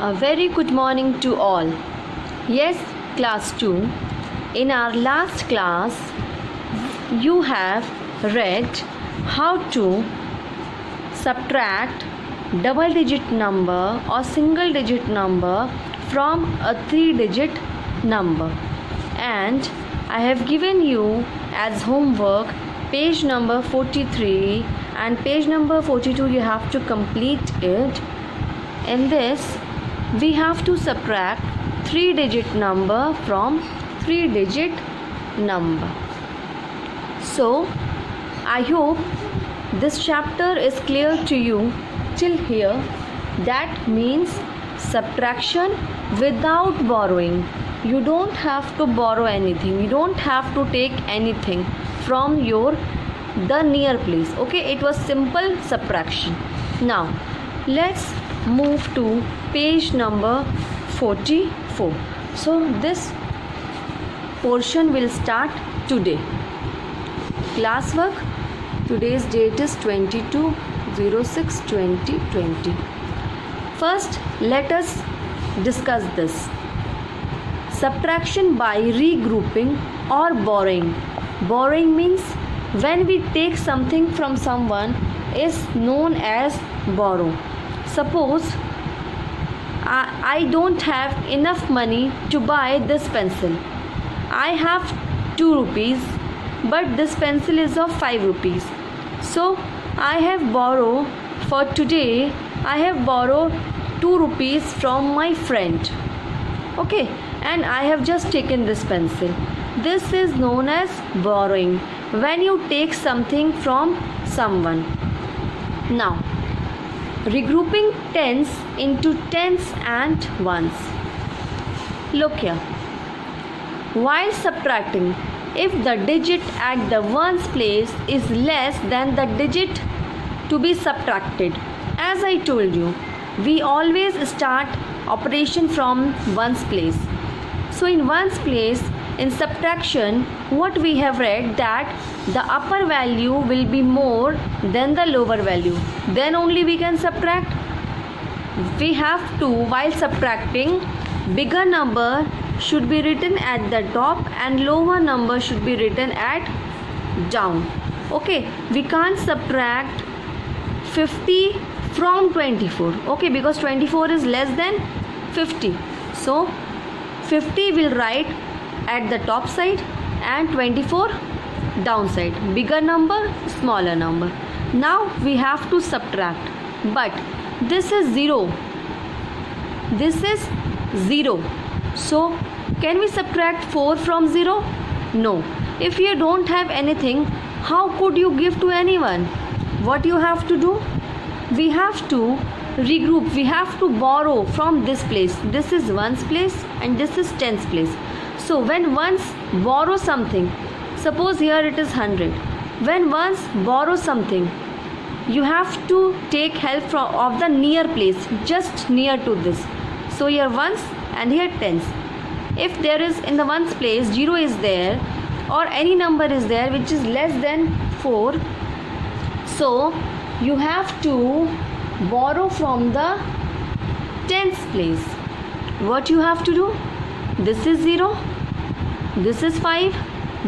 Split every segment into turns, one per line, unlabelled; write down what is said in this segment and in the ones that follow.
A very good morning to all. Yes, class 2. In our last class, you have read how to subtract double digit number or single digit number from a 3-digit number. And I have given you as homework page number 43 and page number 42. You have to complete it. In this, we have to subtract 3-digit number from 3-digit number. So, I hope this chapter is clear to you till here. That means subtraction without borrowing. You don't have to borrow anything. You don't have to take anything from the near place. Okay, it was simple subtraction. Now, let's move to page number 44. So this portion will start today. Classwork, today's date is 22/06/2020. First, let us discuss this. Subtraction by regrouping or borrowing. Borrowing means when we take something from someone is known as borrow. Suppose I don't have enough money to buy this pencil. I have 2 rupees, but this pencil is of 5 rupees. So I have borrowed for today. I have borrowed 2 rupees from my friend. Okay, and I have just taken this pencil. This is known as borrowing when you take something from someone. Now, regrouping tens into tens and ones. Look here. While subtracting, if the digit at the ones place is less than the digit to be subtracted, as I told you, we always start operation from ones place. So in ones place, in subtraction, what we have read that the upper value will be more than the lower value. Then only we can subtract. We have to, while subtracting, bigger number should be written at the top and lower number should be written at down. Okay, we can't subtract 50 from 24. Okay, because 24 is less than 50. So 50 will write at the top side and 24 downside. Bigger number, smaller number. Now we have to subtract, but this is 0. This is 0. So can we subtract 4 from 0? No. If you don't have anything, how could you give to anyone? What you have to do? We have to regroup. We have to borrow from this place. This is ones place and this is tens place. So when ones borrow something, suppose here it is 100. When ones borrow something, you have to take help of the near place, just near to this. So here ones and here tens. If there is in the ones place 0 is there or any number is there which is less than 4, so you have to borrow from the tens place. What you have to do? This is 0. This is 5.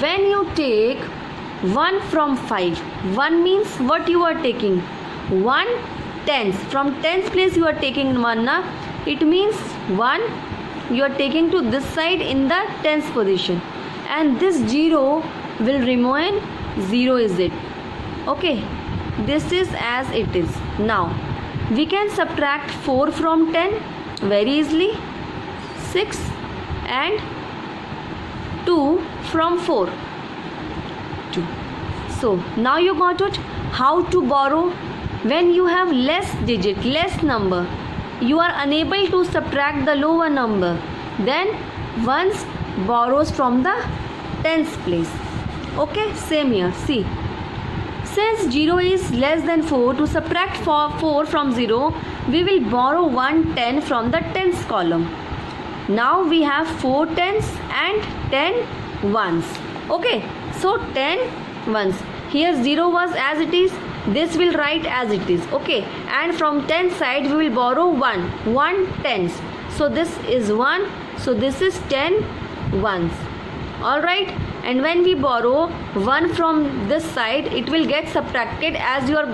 When you take 1 from 5, 1 means what you are taking? 1 tens. From tens place you are taking 1. Na? It means 1 you are taking to this side in the tens position. And this 0 will remain 0 is it. Okay. This is as it is. Now, we can subtract 4 from 10 very easily. 6 and 2 from 4. 2. So now you got it. How to borrow when you have less digit, less number. You are unable to subtract the lower number. Then ones borrows from the tens place. Okay, same here. See. Since 0 is less than 4, to subtract 4 from 0, we will borrow 1 10 from the tens column. Now we have 4 tens and 10 ones. Okay, so 10 ones. Here 0 was as it is, this will write as it is. Okay, and from 10 side we will borrow 1 tens. So this is 1, so this is 10 ones. All right, and when we borrow 1 from this side, it will get subtracted as you are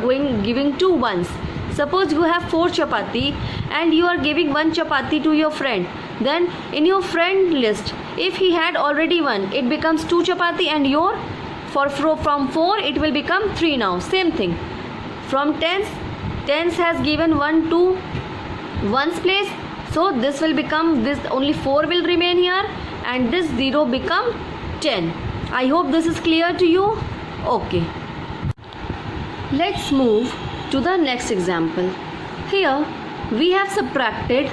giving 2 ones. Suppose you have 4 chapati and you are giving 1 chapati to your friend. Then in your friend list, if he had already 1, it becomes 2 chapati, and from 4 it will become 3 now. Same thing. From tens has given 1 to 1's place. So this will become, this only 4 will remain here, and this 0 become 10. I hope this is clear to you. Okay. Let's move to the next example. Here we have subtracted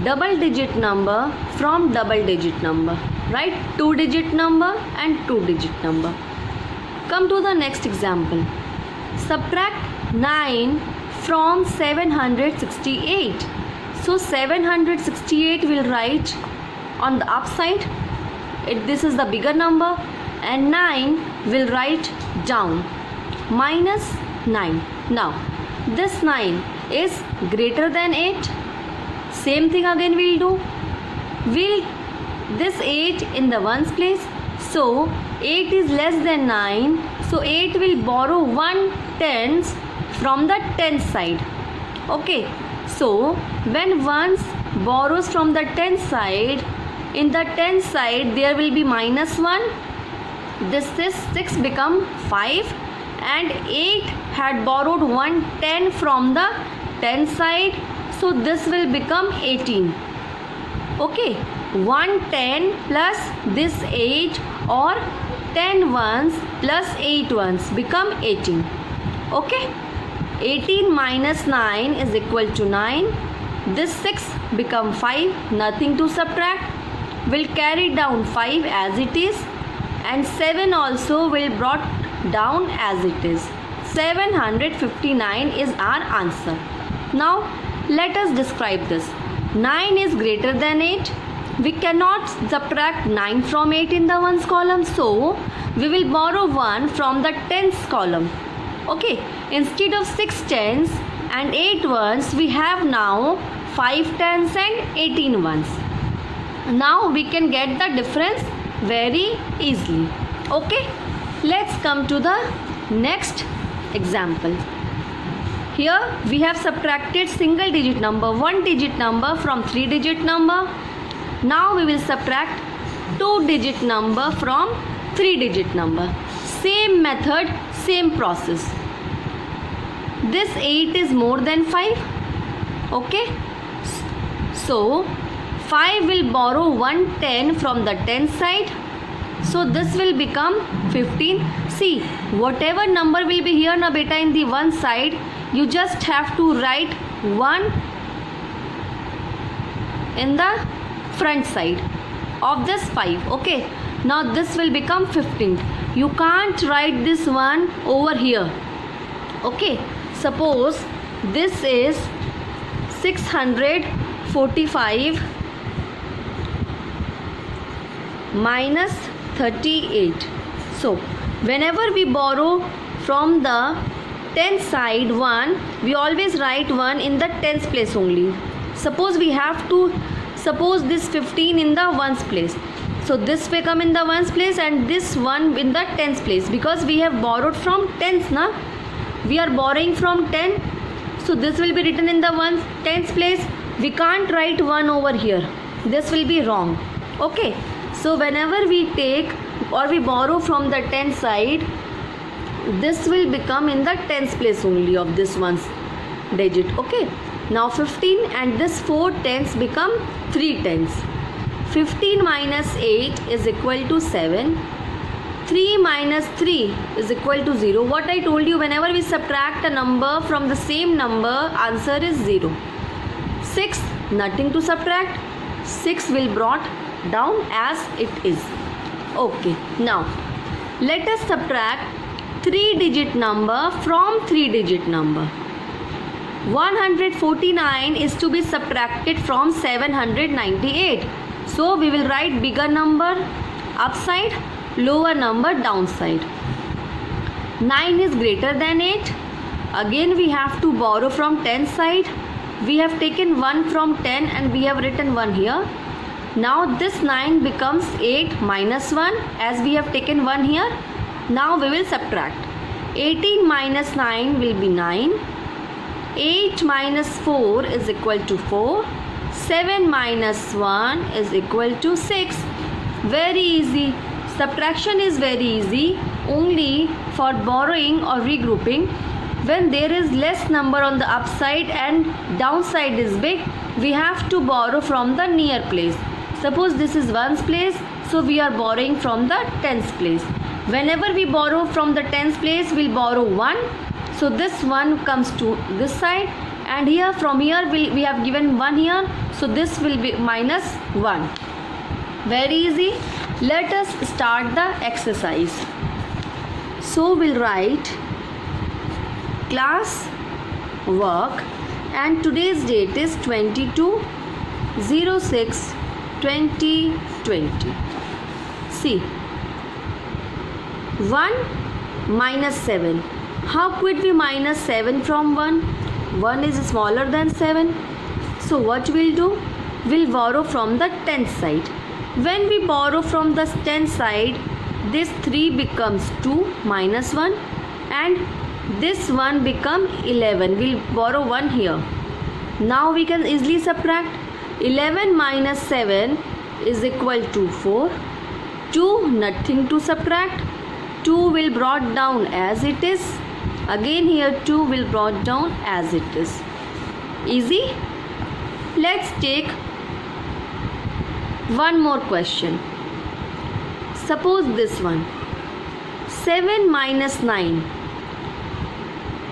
double digit number from double digit number, right? 2 digit number and 2 digit number. Come to the next example. Subtract 9 from 768. So 768 will write on the upside. This is the bigger number, and 9 will write down. Minus 9. Now this 9 is greater than 8. Same thing again we'll do. This 8 in the ones place. So 8 is less than 9. So 8 will borrow 1 tens from the tens side. Okay. So when ones borrows from the tens side, in the tens side there will be minus 1. This is 6 become 5, and 8 had borrowed 1 10 from the 10 side, so this will become 18. Okay, 1 10 plus this 8, or 10 ones plus 8 ones become 18. Okay, 18 minus 9 is equal to 9. This 6 become 5, nothing to subtract. Will carry down 5 as it is, and 7 also will brought down as it is. 759 is our answer. Now let us describe this. 9 is greater than 8. We cannot subtract 9 from 8 in the ones column, so we will borrow 1 from the tens column. Okay, instead of 6 tens and 8 ones, we have now 5 tens and 18 ones. Now we can get the difference very easily. Okay, let's come to the next example. Here we have subtracted single digit number, 1 digit number from 3 digit number. Now we will subtract 2 digit number from 3 digit number. Same method, same process. This 8 is more than 5. Okay, so 5 will borrow 1 10 from the 10 side. So this will become 15. See, whatever number will be here na beta in the one side, you just have to write 1 in the front side of this 5. Okay, now this will become 15. You can't write this one over here. Okay, suppose this is 645 minus 38. So whenever we borrow from the 10th side 1, we always write 1 in the 10th place only. Suppose we have to, suppose this 15 in the ones place. So this will come in the ones place and this 1 in the 10th place, because we have borrowed from 10th na. We are borrowing from 10. So this will be written in the 10th place. We can't write 1 over here. This will be wrong. Okay. So whenever we take or we borrow from the 10th side, this will become in the 10th place only of this one's digit. Okay. Now 15 and this 4 tenths become 3 tenths. 15 minus 8 is equal to 7. 3 minus 3 is equal to 0. What I told you, whenever we subtract a number from the same number, answer is 0. 6, nothing to subtract. 6 will brought down as it is. Okay, now let us subtract 3-digit number from 3-digit number. 149 is to be subtracted from 798. So we will write bigger number upside, lower number downside. 9 is greater than 8. Again we have to borrow from 10 side. We have taken 1 from 10 and we have written 1 here. Now this 9 becomes 8 minus 1 as we have taken 1 here. Now we will subtract. 18 minus 9 will be 9. 8 minus 4 is equal to 4. 7 minus 1 is equal to 6. Very easy. Subtraction is very easy only for borrowing or regrouping. When there is less number on the upside and downside is big, we have to borrow from the near place. Suppose this is 1's place, so we are borrowing from the 10's place. Whenever we borrow from the 10's place, we'll borrow 1. So this 1 comes to this side, and here from here we have given 1 here, so this will be minus 1. Very easy. Let us start the exercise. So we'll write class work, and today's date is 22/06/2020. See, 1 minus 7. How could we minus 7 from 1? 1 is smaller than 7. So what we'll do? We'll borrow from the 10th side. When we borrow from the 10th side, this 3 becomes 2 minus 1 and this 1 become 11. We'll borrow 1 here. Now we can easily subtract. 11 minus 7 is equal to 4. 2, nothing to subtract. 2 will brought down as it is. Again here 2 will brought down as it is. Easy. Let's take one more question. Suppose this one. 7 minus 9.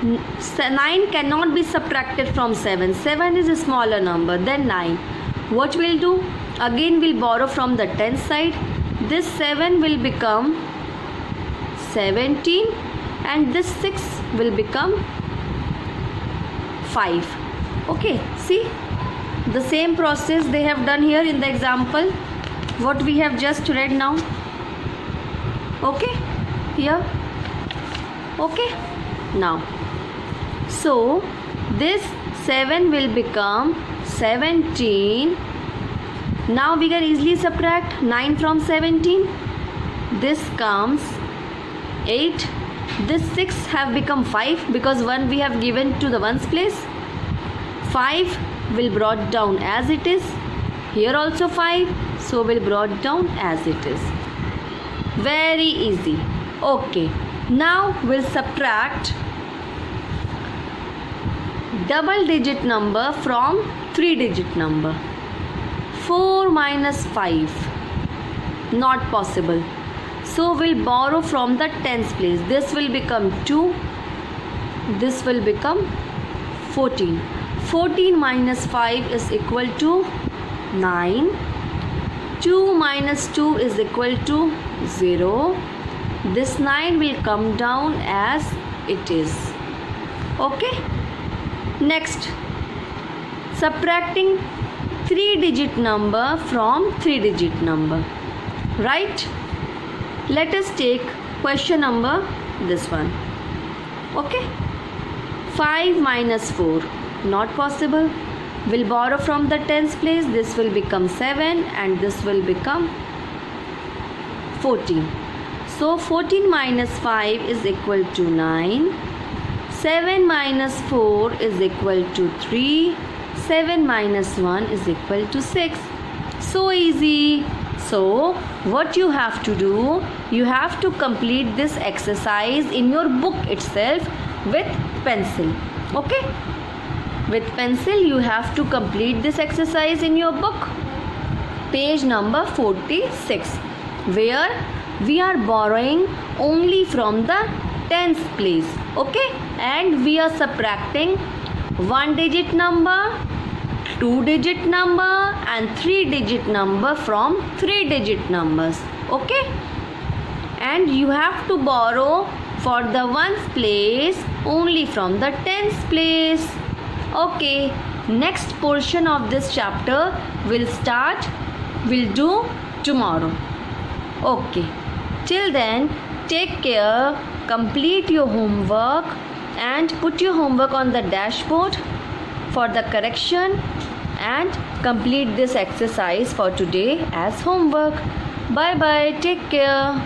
9 cannot be subtracted from 7. 7 is a smaller number than 9. What we'll do? Again we'll borrow from the 10th side. This 7 will become 17 and this 6 will become 5. Okay, see the same process they have done here in the example what we have just read now. Okay, here. Okay, now so this 7 will become 17. Now we can easily subtract 9 from 17. This comes 8. This 6 have become 5 because 1 we have given to the 1's place. 5 will brought down as it is. Here also 5, so will brought down as it is. Very easy. Okay, now we'll subtract double digit number from 3-digit number. 4 minus 5, not possible. So we'll borrow from the 10th place. This will become 2. This will become 14. 14 minus 5 is equal to 9. 2 minus 2 is equal to 0. This 9 will come down as it is. Okay. Next, subtracting 3-digit number from 3-digit number. Right? Let us take question number this one. Okay. 5 minus 4. Not possible. We'll borrow from the 10th place. This will become 7 and this will become 14. So 14 minus 5 is equal to 9. 7 minus 4 is equal to 3. 7 minus 1 is equal to 6. So easy. So what you have to do, you have to complete this exercise in your book itself with pencil. Okay? With pencil you have to complete this exercise in your book. Page number 46, where we are borrowing only from the 10th place. Okay? And we are subtracting 1-digit number, 2-digit number and 3-digit number from 3-digit numbers. Okay? And you have to borrow for the 1st place only from the 10th place. Okay, next portion of this chapter will do tomorrow. Okay, till then take care, complete your homework, and put your homework on the dashboard for the correction and complete this exercise for today as homework. Bye bye. Take care.